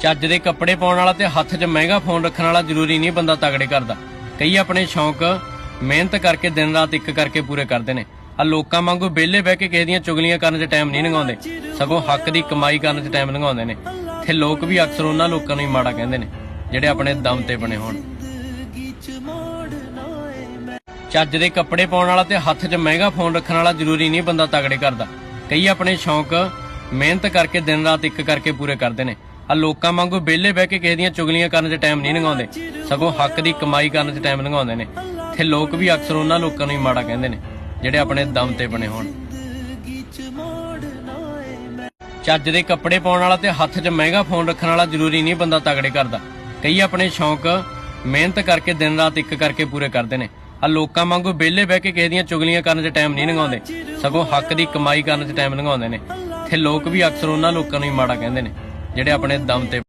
ਚੱਜ ਦੇ ਕੱਪੜੇ ਪਾਉਣ ਵਾਲਾ ਤੇ ਹੱਥ 'ਚ ਮਹਿੰਗਾ ਫੋਨ ਰੱਖਣ ਵਾਲਾ ਜ਼ਰੂਰੀ ਨਹੀਂ ਬੰਦਾ ਤਗੜੇ ਕਰਦਾ। ਕਈ ਆਪਣੇ ਸ਼ੌਂਕ ਮਿਹਨਤ ਕਰਕੇ ਦਿਨ ਰਾਤ ਇੱਕ ਕਰਕੇ ਪੂਰੇ ਕਰਦੇ ਨੇ। ਆ ਲੋਕਾਂ ਵਾਂਗੂ ਵਿਹਲੇ ਬਹਿ ਕੇ ਕਿਸੇ ਦੀਆਂ ਚੁਗਲੀਆਂ ਕਰਨ 'ਚ ਟਾਈਮ ਨਹੀਂ ਲੰਘਾਉਂਦੇ, ਸਗੋਂ ਹੱਕ ਦੀ ਕਮਾਈ ਕਰਨ 'ਚ ਟਾਈਮ ਲੰਘਾਉਂਦੇ ਨੇ। ਤੇ ਲੋਕ ਵੀ ਅਕਸਰ ਉਹਨਾਂ ਲੋਕਾਂ ਨੂੰ ਹੀ ਮਾੜਾ ਕਹਿੰਦੇ ਨੇ ਜਿਹੜੇ ਆਪਣੇ ਦਮ ਤੇ ਬਣੇ ਹੋਣ। ਚੱਜ ਦੇ ਕੱਪੜੇ ਪਾਉਣ ਵਾਲਾ ਤੇ ਹੱਥ 'ਚ ਮਹਿੰਗਾ ਫੋਨ ਰੱਖਣ ਵਾਲਾ ਜ਼ਰੂਰੀ ਨਹੀਂ ਬੰਦਾ ਤਗੜੇ ਕਰਦਾ। ਕਈ ਆਪਣੇ ਸ਼ੌਂਕ ਮਿਹਨਤ ਕਰਕੇ ਦਿਨ ਰਾਤ ਇੱਕ ਕਰਕੇ ਪੂਰੇ ਕਰਦੇ ਨੇ। ਆ ਲੋਕਾਂ ਵਾਂਗੂ ਵਿਹਲੇ ਬਹਿ ਕੇ ਕਿਸੇ ਦੀਆਂ ਚੁਗਲੀਆਂ ਕਰਨ 'ਚ ਟਾਈਮ ਨਹੀਂ ਲੰਘਾਉਂਦੇ, ਸਗੋਂ ਹੱਕ ਦੀ ਕਮਾਈ ਕਰਨ 'ਚ ਟਾਈਮ ਲੰਘਾਉਂਦੇ ਨੇ। ਤੇ ਲੋਕ ਵੀ ਅਕਸਰ ਉਹਨਾਂ ਲੋਕਾਂ ਨੂੰ ਹੀ ਮਾੜਾ ਕਹਿੰਦੇ ਨੇ ਜਿਹੜੇ ਆਪਣੇ ਦਮ ਤੇ ਬਣੇ ਹੋਣ। ਚੱਜ ਦੇ ਕੱਪੜੇ ਪਾਉਣ ਵਾਲਾ ਤੇ ਹੱਥ 'ਚ ਮਹਿੰਗਾ ਫੋਨ ਰੱਖਣ ਵਾਲਾ ਜ਼ਰੂਰੀ ਨਹੀਂ ਬੰਦਾ ਤਗੜੇ ਕਰਦਾ। ਕਈ ਆਪਣੇ ਸ਼ੌਂਕ ਮਿਹਨਤ ਕਰਕੇ ਦਿਨ ਰਾਤ ਇੱਕ ਕਰਕੇ ਪੂਰੇ ਕਰਦੇ ਨੇ। ਆ ਲੋਕਾਂ ਵਾਂਗੂ ਵਿਹਲੇ ਬਹਿ ਕੇ ਕਿਸੇ ਦੀਆਂ ਚੁਗਲੀਆਂ ਕਰਨ 'ਚ ਟਾਈਮ ਨਹੀਂ ਲੰਘਾਉਂਦੇ, ਸਗੋਂ ਹੱਕ ਦੀ ਕਮਾਈ ਕਰਨ 'ਚ ਟਾਈਮ ਲੰਘਾਉਂਦੇ ਨੇ। ਤੇ ਲੋਕ ਵੀ ਅਕਸਰ ਉਹਨਾਂ ਲੋਕਾਂ ਨੂੰ ਹੀ ਮਾੜਾ ਕਹਿੰਦੇ ਨੇ ਜਿਹੜੇ ਆਪਣੇ ਦਮ ਤੇ